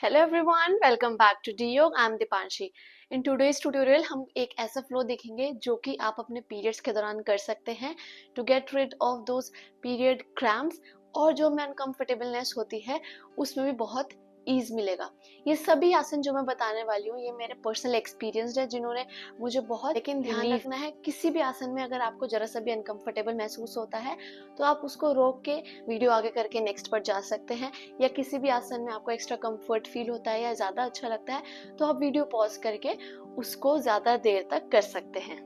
Hello everyone, welcome back to the Yog. I am Deepanshi. In today's tutorial हम एक ऐसा flow देखेंगे जो कि आप अपने पीरियड्स के दौरान कर सकते हैं to get rid of those period cramps, और जो में अनकंफर्टेबलनेस होती है उसमें भी बहुत ईज मिलेगा। ये सभी आसन जो मैं बताने वाली हूँ ये मेरे पर्सनल एक्सपीरियंस है, जिन्होंने मुझे बहुत, लेकिन ध्यान रखना है किसी भी आसन में अगर आपको जरा सा भी अनकंफर्टेबल महसूस होता है तो आप उसको रोक के वीडियो आगे करके नेक्स्ट पर जा सकते हैं, या किसी भी आसन में आपको एक्स्ट्रा कंफर्ट फील होता है या ज़्यादा अच्छा लगता है तो आप वीडियो पॉज करके उसको ज़्यादा देर तक कर सकते हैं।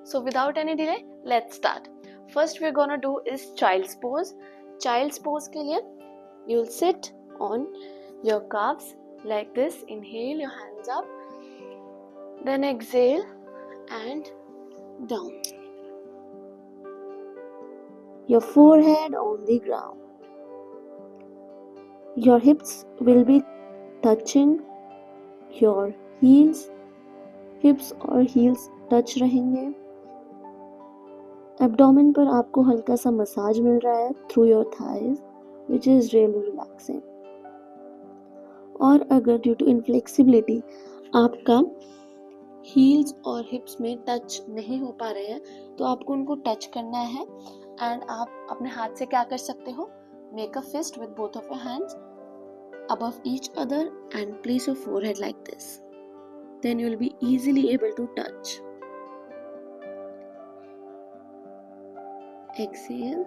So without any delay let's start. First we are gonna do is child's pose. Child's pose के लिए you will sit on your calves like this. Inhale, your hands up, then exhale and down. Your forehead on the ground. Your hips will be touching your heels. Hips और heels touch रहेंगे. Abdomen पर आपको हल्का सा massage मिल रहा है through your thighs, which is really relaxing. और अगर ड्यू टू इनफ्लेक्सिबिलिटी आपका हील्स और हिप्स में टच नहीं हो पा रहे हैं तो आपको उनको टच करना है। एंड आप अपने हाथ से क्या कर सकते हो, make a fist with both of your hands above each other and place your forehead like this. Then you will be easily able to touch. Exhale.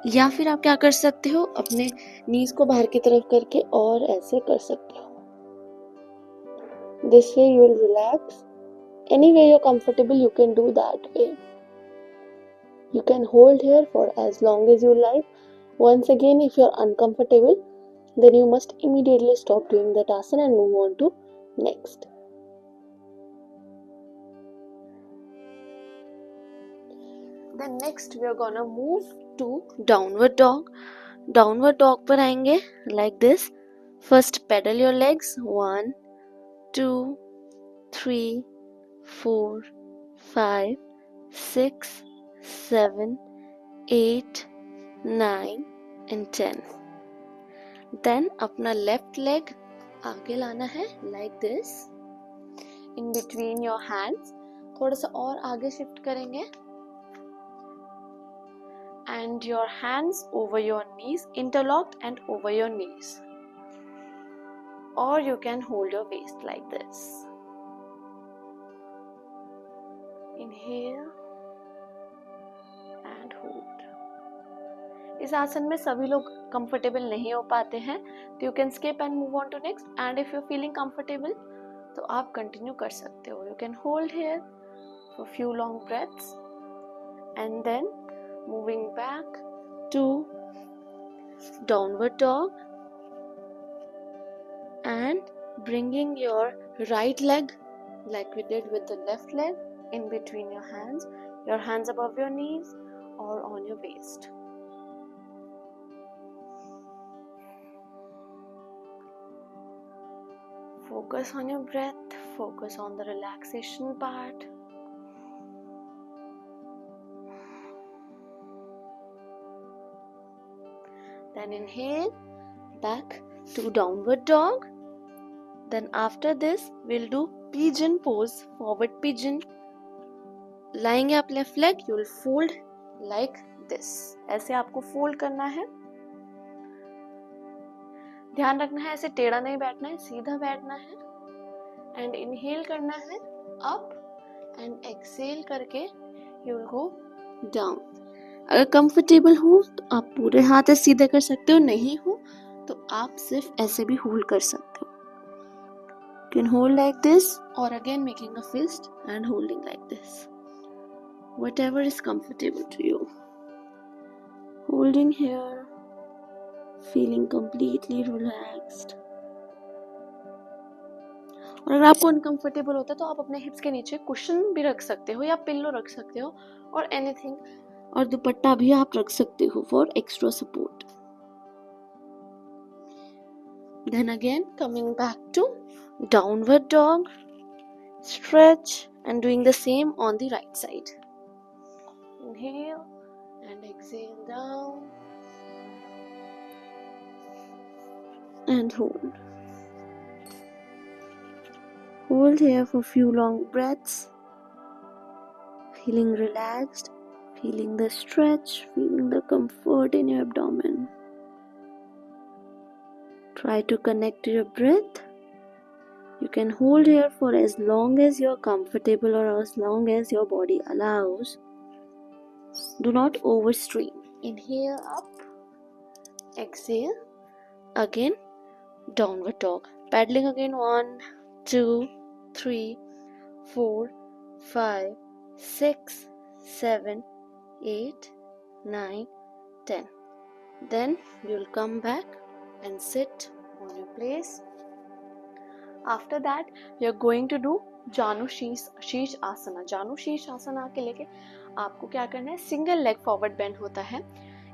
या फिर आप क्या कर सकते हो, अपने नीज को बाहर की तरफ करके और ऐसे कर सकते हो। This way you will relax. Any way you're comfortable, you can do that way. You can hold here for as long as you like. Once again, if you're uncomfortable, then you must immediately stop doing that asana and move on to next. Then next we are gonna move to downward dog. Downward dog पर आएंगे like this. First pedal your legs. 1, 2, 3, 4, 5, 6, 7, 8, 9 and 10. Then अपना left leg आगे लाना है like this. In between your hands थोड़ा सा और आगे शिफ्ट करेंगे. And your hands over your knees, interlocked and over your knees. Or you can hold your waist like this. Inhale and hold. इस आसन में सभी लोग कंफर्टेबल नहीं हो पाते हैं तो you can skip and move on to next. And if you're feeling comfortable तो आप कंटिन्यू कर सकते हो. You can hold here for few long breaths and then moving back to downward dog and bringing your right leg like we did with the left leg in between your hands above your knees or on your waist. Focus on your breath, focus on the relaxation part. Then inhale back to downward dog. Then after this we'll do pigeon pose, forward pigeon. लाएंगे आप left leg, you will fold like this. ऐसे आपको fold करना है. ध्यान रखना है ऐसे टेढ़ा नहीं बैठना है, सीधा बैठना है. एंड इनहेल करना है अप एंड एक्सेल करके you will go down. अगर कंफर्टेबल हो तो आप पूरे हाथ सीधे कर सकते हो, नहीं हो तो आप सिर्फ ऐसे भी होल्ड कर सकते हो. You can hold like this or again making a fist and holding like this. Whatever is comfortable to you. Holding here, feeling completely relaxed. और अगर आपको अनकंफर्टेबल होता है तो आप अपने हिप्स के नीचे कुशन भी रख सकते हो या पिल्लो रख सकते हो और एनीथिंग, और दुपट्टा भी आप रख सकते हो for extra support. Then again coming back to downward dog, stretch and doing the same on the right side. Inhale and exhale down. and hold. Hold here for few long breaths, feeling relaxed, feeling the stretch, feeling the comfort in your abdomen. Try to connect to your breath. You can hold here for as long as you're comfortable or as long as your body allows. Do not overstrain. Inhale up, exhale, again downward dog. Paddling again 1, 2, 3, 4, 5, 6, 7, 8, 9, 10. Then you'll come back and sit on your place. After that, you're going to do जानु शीश आसना. जानु शीश आसना के लेके आपको क्या करना है, सिंगल लेग फॉरवर्ड बेंड होता है.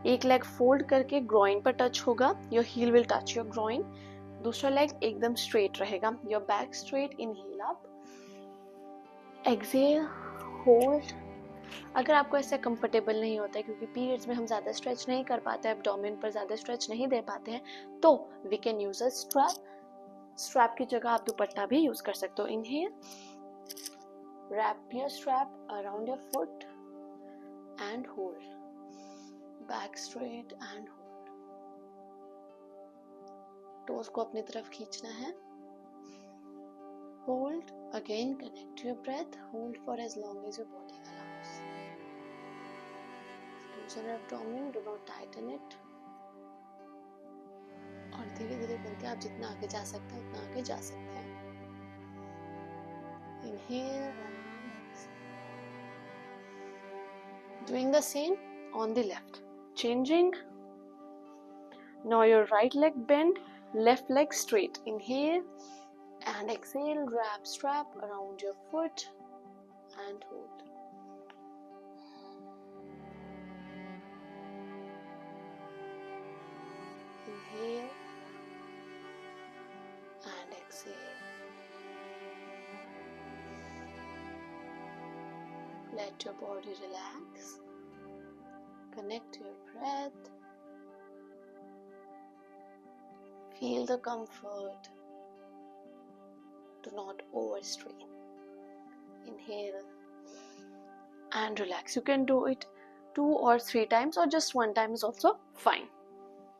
एक लेग फोल्ड करके ग्रोइन पर टच होगा, your heel will touch your groin. दूसरा लेग एकदम स्ट्रेट रहेगा, your back straight. Inhale up, exhale, hold. अगर आपको ऐसा कंफर्टेबल नहीं होता है, क्योंकि पीरियड्स में हम ज़्यादा स्ट्रेच नहीं कर पाते हैं, एब्डोमेन पर ज़्यादा स्ट्रेच नहीं दे पाते हैं, तो we can use a strap. Strap की जगह आप दुपट्टा भी यूज कर सकते हो. Inhale, wrap your strap around your foot and hold. Back straight and hold. Toes को अपनी तरफ खींचना है. Hold, again connect to your breath. Hold for as long as your body allows. Loosen your abdomen, do not tighten it. और धीरे धीरे करके आप जितना आगे जा सकते हैं उतना आगे जा सकते हैं. Inhale and exhale. Doing the same on the left. Changing. Now your right leg bend, left leg straight. Inhale and exhale. Wrap strap around your foot and hold. Inhale and exhale. Let your body relax. Connect to your breath. Feel the comfort. Do not overstrain. Inhale and relax. You can do it 2 or 3 times, or just 1 time is also fine.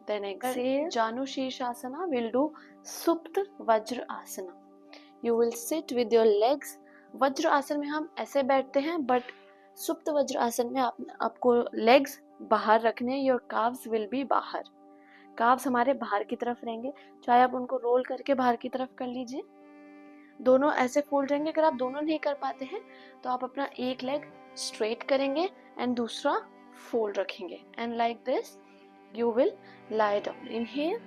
Then exhale. Janu Shirshasana, we'll do Supta Vajra Asana. You will sit with your legs. वज्र आसन में हम ऐसे बैठते हैं, but सुप्त वज्र आसन में आपको लेग्स बाहर रखने. योर काव्स विल बी बाहर. काव्स हमारे बाहर की तरफ रहेंगे. चाहे आप उनको रोल करके बाहर की तरफ कर लीजिए, दोनों ऐसे फोल्ड रहेंगे. अगर आप दोनों नहीं कर पाते हैं तो आप अपना एक लेग स्ट्रेट करेंगे एंड दूसरा फोल्ड रखेंगे. And like this you will lie down. Inhale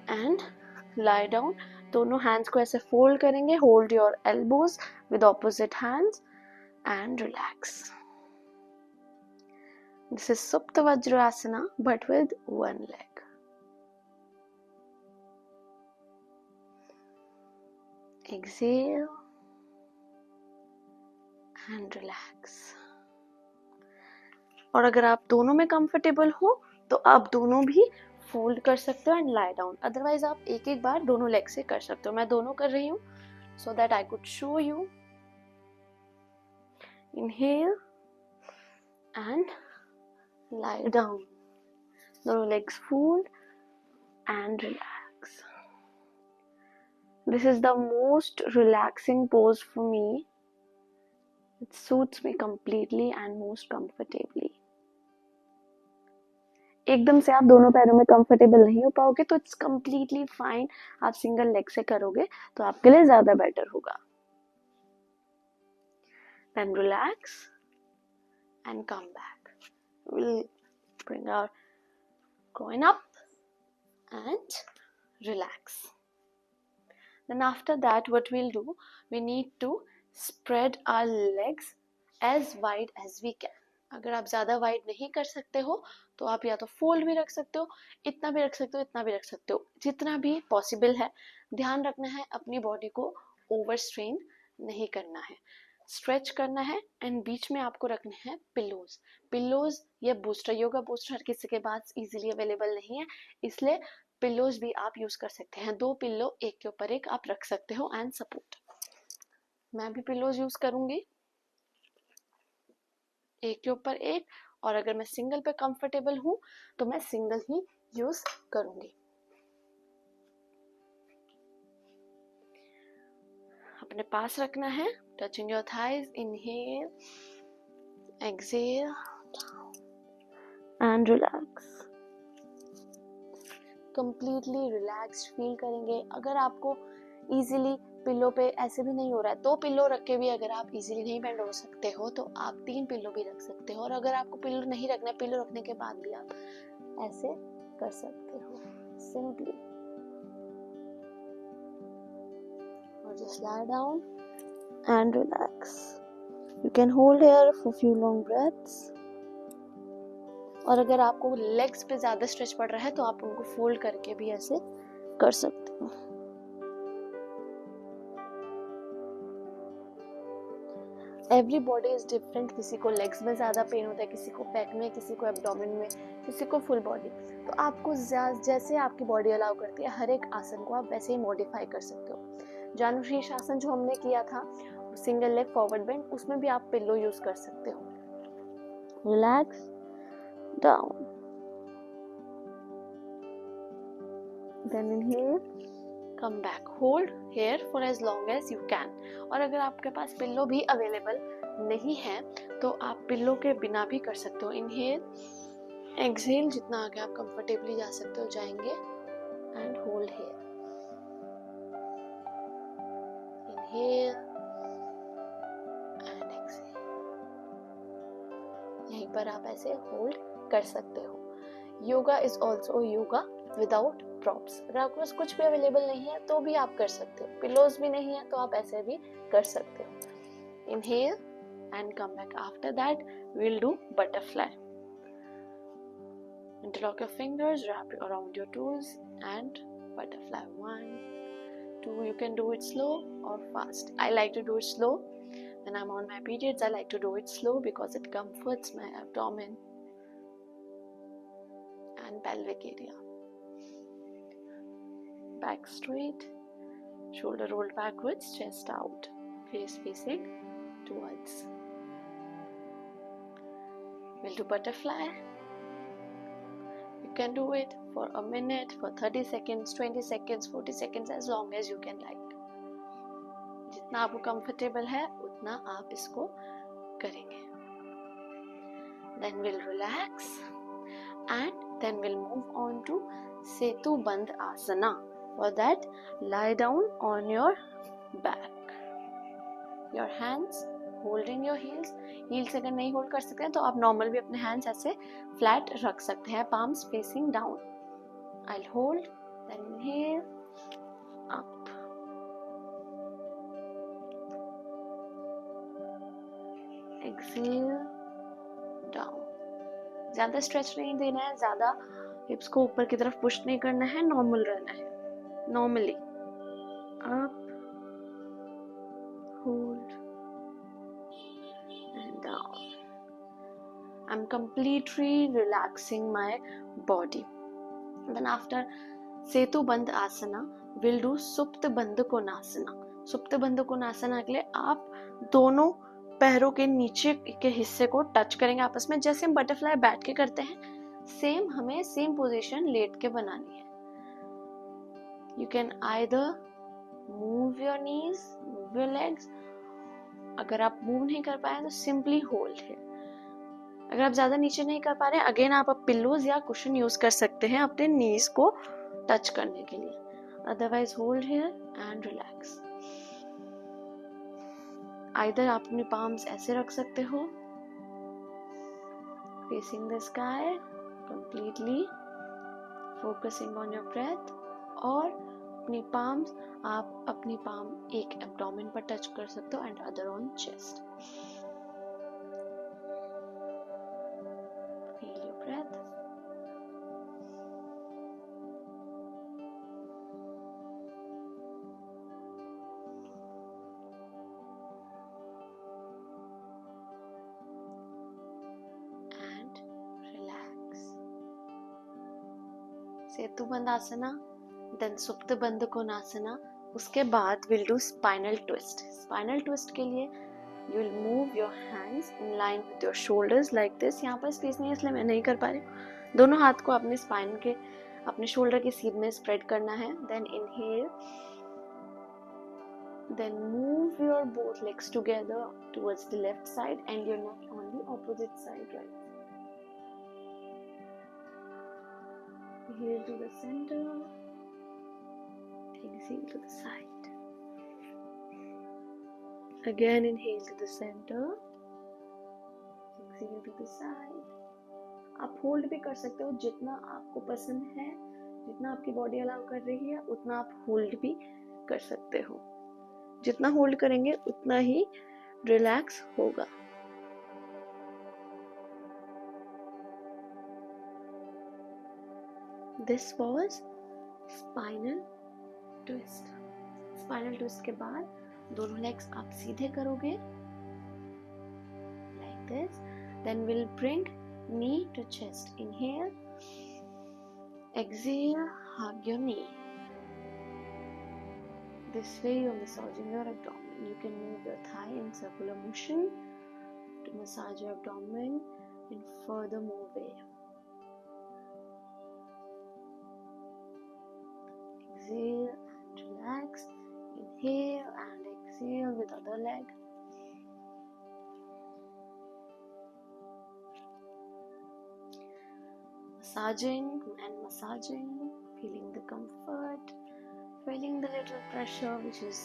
and lie down. दोनों हैंड्स को ऐसे फोल्ड करेंगे. Hold your elbows with opposite hands and relax. This is Supta Vajrasana but with one leg. Exhale and relax. और अगर आप दोनों में comfortable हो तो आप दोनों भी फोल्ड कर सकते हो एंड लाई डाउन. अदरवाइज आप एक एक बार दोनों लेग से कर सकते हो. मैं दोनों कर रही हूँ so that I could show you. Inhale and lie down. दोनों legs fold and relax. This is the most relaxing pose for me. It suits me completely and most comfortably. एकदम से आप दोनों पैरों में कंफर्टेबल नहीं हो पाओगे तो इट्स कंप्लीटली फाइन. आप सिंगल लेग से करोगे तो आपके लिए ज्यादा बेटर होगा. Then relax and come back. We'll bring our groin up and relax. Then after that what we'll do, we need to spread our legs as wide as we can. अगर आप ज़्यादा वाइड नहीं कर सकते हो तो आप या तो फोल्ड भी रख सकते हो, इतना भी रख सकते हो, इतना भी रख सकते हो, जितना भी पॉसिबल है. ध्यान रखना है अपनी बॉडी को ओवर स्ट्रेन नहीं करना है. स्ट्रेच करना है एंड बीच में आपको रखने हैं पिलोज या बूस्टर. योगा बूस्टर हर किसी के पास इजीली अवेलेबल नहीं है, इसलिए पिल्लोज भी आप यूज कर सकते हैं, 2 पिल्लो एक के ऊपर एक आप रख सकते हो एंड सपोर्ट। मैं भी पिल्लोज यूज करूंगी एक के ऊपर एक, और अगर मैं सिंगल पे कंफर्टेबल हूं तो मैं सिंगल ही यूज करूंगी। अपने पास रखना है, touching your thighs, inhale, exhale and relax. Completely relaxed feel करेंगे। अगर आपको इजीली पिल्लो पे ऐसे भी नहीं हो रहा है, 2 पिल्लो रख के भी अगर आप इजीली नहीं बेंड हो सकते हो तो आप 3 पिल्लो भी रख सकते हो, और अगर आपको पिल्लो नहीं रखना है, पिल्लो रखने के बाद भी आप ऐसे कर सकते हो सिंपली। और just lie down and relax. You can hold here for few long breaths. और अगर आपको लेग्स पे ज्यादा स्ट्रेच पड़ रहा है तो आप उनको फोल्ड करके भी ऐसे कर सकते हो। एवरी बॉडी इज डिफरेंट, किसी को लेग्स में ज्यादा पेन होता है, किसी को बैक में, किसी को एब्डोमेन में, किसी को फुल बॉडी। तो आपको जैसे आपकी बॉडी अलाउ करती है, हर एक आसन को आप वैसे ही मॉडिफाई कर सकते हो। जानुशीर्ष आसन जो हमने किया था सिंगल लेग फॉरवर्ड बेंड, उसमें भी आप पिल्लो यूज कर सकते हो। Relax down, then inhale, come back, hold here for as long as you can. और अगर आपके पास पिल्लो भी अवेलेबल नहीं है तो आप पिल्लो के बिना भी कर सकते हो। इनहेल, एक्सहेल, जितना आगे आप कंफर्टेबली जा सकते हो जाएंगे, and hold here. Inhale and exhale, यहीं पर आप ऐसे होल्ड कर सकते हो। Yoga is also yoga without props. अगर आपके पास कुछ भी अवेलेबल नहीं है तो भी आप कर सकते हो, पिलोज भी नहीं है तो आप ऐसे भी कर सकते हो। Inhale and come back. After that we'll do butterfly. Interlock your fingers, wrap it around your toes and butterfly. 1, 2. You can do it slow or fast. I like to do it slow. When I'm on my periods, I like to do it slow because it comforts my abdomen and pelvic area. Back straight, shoulder rolled backwards, chest out, face facing towards. We'll do butterfly. You can do it for a minute, for 30 seconds, 20 seconds, 40 seconds, as long as you can like. जितना आपको comfortable है उतना आप इसको करेंगे। Then we'll relax and then we'll move on to Setu Bandh Asana. For that, lie down on your back. Your hands holding your heels. Heels अगर नहीं hold कर सकते हैं तो आप नॉर्मल भी अपने hands ऐसे फ्लैट रख सकते हैं, palms facing down. I'll hold, then inhale, up. Exhale, down. ज्यादा स्ट्रेच नहीं देना है, ज्यादा हिप्स को ऊपर की तरफ पुश नहीं करना है, नॉर्मल रहना है, normally. Up, hold and down. I'm completely relaxing my body. Then after Setu Bandh Asana, we'll do Supta Bandh Konasana. Supta Bandh Konasana के लिए आप दोनों पैरों के नीचे के हिस्से को टच करेंगे आपस में, जैसे हम बटरफ्लाई बैठ के करते हैं सेम हमें सेम पोजीशन लेट के बनानी है। You can either move your knees, move your legs. अगर आप मूव नहीं कर पाए तो सिंपली होल्ड है। अगर आप ज्यादा नीचे नहीं कर पा रहे हैं, अगेन आप पिल्लोज या कुशन यूज कर सकते हैं अपने नीज को टच करने के लिए। Otherwise hold here and relax. Either आप अपनी पाम्स ऐसे रख सकते हो, facing the sky, completely focusing on your breath, और अपनी पाम्स आप अपनी पाम एक एब्डोमेन पर टच कर सकते हो and other on chest. Feel your breath. Setu Bandh asana, then Supta Baddha Konasana. उसके बाद will do spinal twist. Spinal twist के लिए you will move your hands in line with your shoulders like this. यहाँ पर स्पेस नहीं है इसलिए मैं नहीं कर पा रही हूँ. दोनों हाथ को अपने स्पाइन के, अपने शोल्डर के सीध में स्प्रेड करना है. Then inhale, then move your both legs together towards the left side and your neck on the opposite side, right? Inhale to the center, exhale to the side. Again inhale to the center, exhale to the side. आप hold भी कर सकते हो जितना आपको पसंद है, जितना आपकी बॉडी अलाउ कर रही है उतना आप होल्ड भी कर सकते हो. जितना होल्ड करेंगे उतना ही रिलैक्स होगा. This was spinal twist. Spinal twist के बाद दोनों लेग्स आप सीधे करोगे like this. Then will bring knee to chest. Inhale, exhale, hug your knee. This way you're massaging your abdomen. You can move your thigh in circular motion to massage your abdomen and further move away. Exhale and relax. Inhale and exhale with other leg. Massaging and massaging, feeling the comfort, feeling the little pressure which is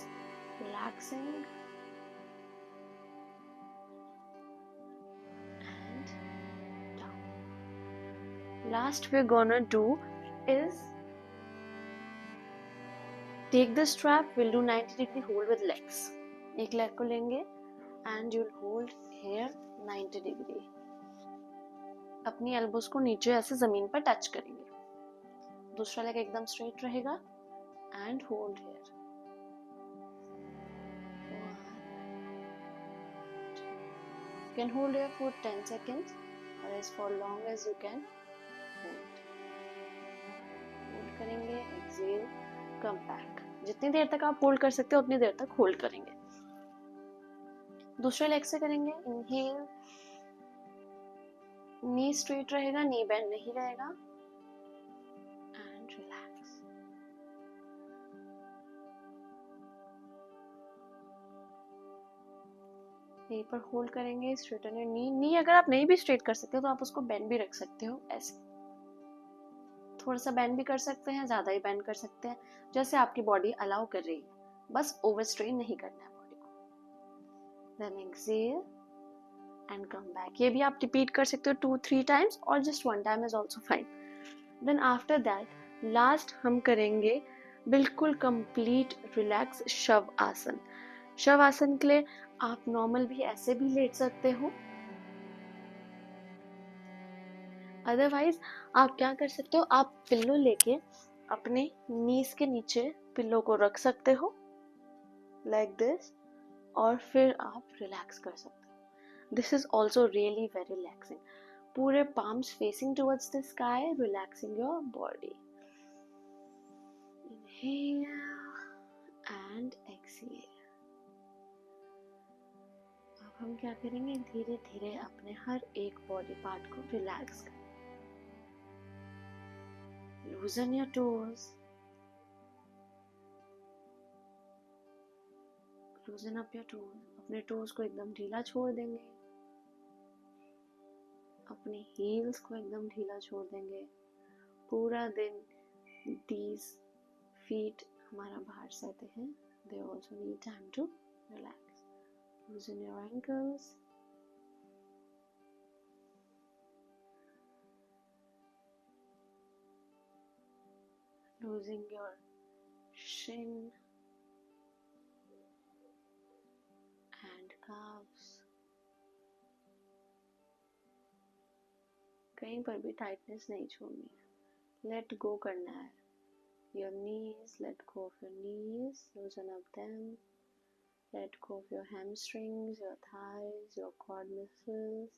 relaxing, and down. Last we're gonna do is take the strap. We'll do 90-degree hold with legs. एक leg को लेंगे and you'll hold here 90 degree. अपनी elbows को नीचे ऐसे जमीन पर touch करेंगे. दूसरा लेग एकदम स्ट्रेट रहेगा and hold here. 1, 2. You can hold here for 10 seconds or as for long as you can hold. Hold करेंगे, exhale, come back. जितनी देर तक आप होल्ड कर सकते हो उतनी देर तक होल्ड करेंगे. दूसरे लेग से करेंगे. इनहेल, नी स्ट्रेट रहेगा, नी बेंड नहीं रहेगा, एंड रिलैक्स. यहीं पर होल्ड करेंगे. Straighten your knee. नी अगर आप नहीं भी स्ट्रेट कर सकते हो तो आप उसको बेंड भी रख सकते हो. ऐसे थोड़ा सा बेंड भी कर सकते हैं, ज्यादा ही बेंड कर सकते हैं, जैसे आपकी बॉडी अलाउ कर रही है. बस ओवर स्ट्रेन नहीं करना है बॉडी को. Then exhale and come back. ये भी आप रिपीट कर सकते हो 2-3 times और just 1 time is also fine. Then after that last हम करेंगे बिल्कुल complete relax शव आसन. शव आसन के लिए आप नॉर्मल भी ऐसे भी लेट सकते हो. अदरवाइज आप क्या कर सकते हो, आप पिल्लो लेके अपने नीज के नीचे पिल्लो को रख सकते हो like this और फिर आप रिलैक्स कर सकते हो. This is also really very relaxing. पूरे palms facing towards the sky, relaxing your body. Inhale and exhale. अब हम क्या करेंगे, धीरे धीरे अपने हर एक बॉडी पार्ट को रिलैक्स करें. Loosen your toes. Loosen up your toes. अपने टोज को एकदम ढीला छोड़ देंगे. अपने हील्स को एकदम ढीला छोड़ देंगे. पूरा दिन these feet हमारा बाहर सहते हैं. They also need time to relax. Loosen your ankles. Losing your shin and calves. कहीं पर भी टाइटनेस नहीं छोड़नी है. लेट गो करना है. Your knees, let go of your knees, loosen up them. Let go of your hamstrings, your thighs, your quad muscles.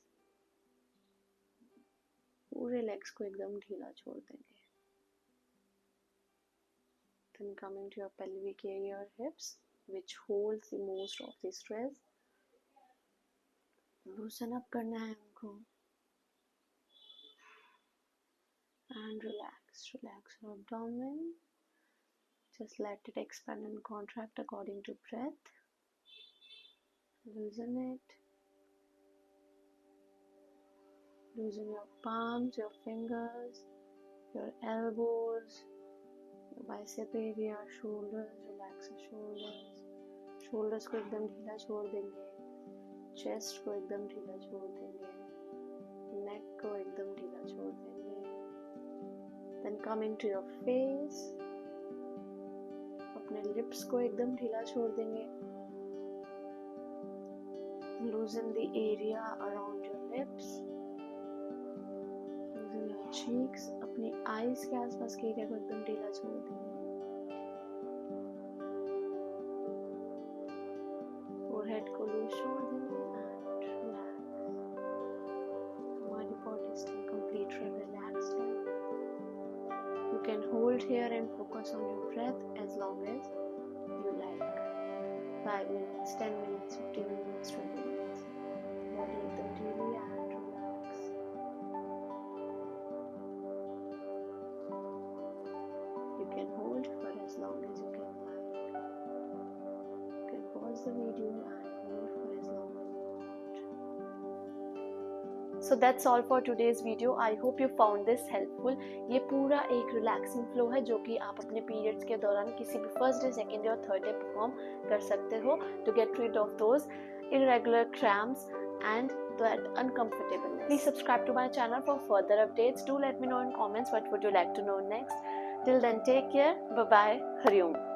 पूरे legs को एकदम ढीला छोड़ देंगे. Then coming to your pelvic area or hips, which holds the most of the stress. Loosen up करना है हमको. And relax your abdomen. Just let it expand and contract according to breath. Loosen it. Loosen your palms, your fingers, your elbows, your bicep area, shoulders. Relax your shoulders. Shoulders को एकदम ढीला छोड़ देंगे. Chest को एकदम ढीला छोड़ देंगे. Neck को एकदम ढीला छोड़ देंगे. Then coming to your face. अपने lips को एकदम ढीला छोड़ देंगे. Loosen the area around your lips. Loosen your cheeks. अपनी eyes के आसपास के एरिया को एकदम ढीला छोड़ देंगे. Forehead को loose छोड़ देंगे and relax. हमारी body still completely relaxed है. You can hold here and focus on your breath as long as you like. 5 minutes, 10 minutes, 15 minutes, 20 minutes. Body एकदम ढीली and relax. You can hold for as long as you can like. You can pause the video and hold for as long as you want. So that's all for today's video. I hope you found this helpful. ये पूरा एक relaxing flow है जो कि आप अपने periods के दौरान किसी भी फर्स्ट डे, सेकेंड डे और थर्ड डे परफॉर्म कर सकते हो to get rid of those irregular cramps and that uncomfortableness. Please subscribe to my channel for further updates. Do let me know in comments what would you like to know next. Till then, take care. Bye bye. Hari Om.